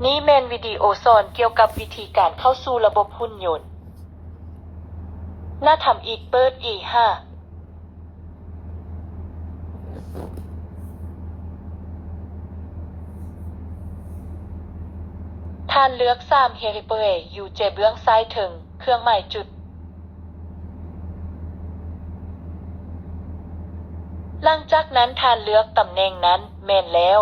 นี้แมนวิดีโอสอนเกี่ยวกับวิธีการเข้าสู่ระบบหุ่นยนต์หน้าทำอีกเปิด E5 ท่านเลือก3เฮริเปอร์อยู่เจเบื้องซ้ายถึงเครื่องหมายจุดหลังจากนั้นท่านเลือกตำแหน่งนั้นแม่นแล้ว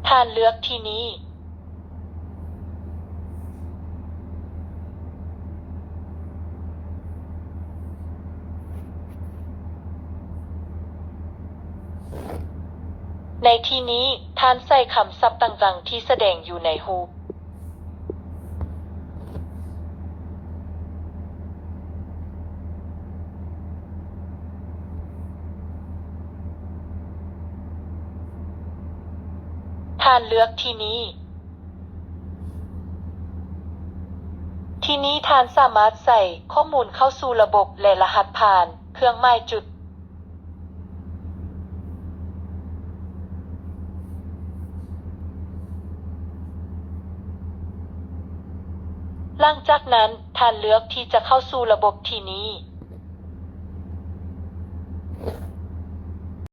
ท่านเลือกที่นี้ในที่นี้ท่านใส่คำศัพท์ต่างๆที่แสดงอยู่ในรูปท่านเลือกที่นี้ที่นี้ท่านสามารถใส่ข้อมูลเข้าสู่ระบบและรหัสผ่านเครื่องหมายจุดหลังจากนั้นท่านเลือกที่จะเข้าสู่ระบบที่นี้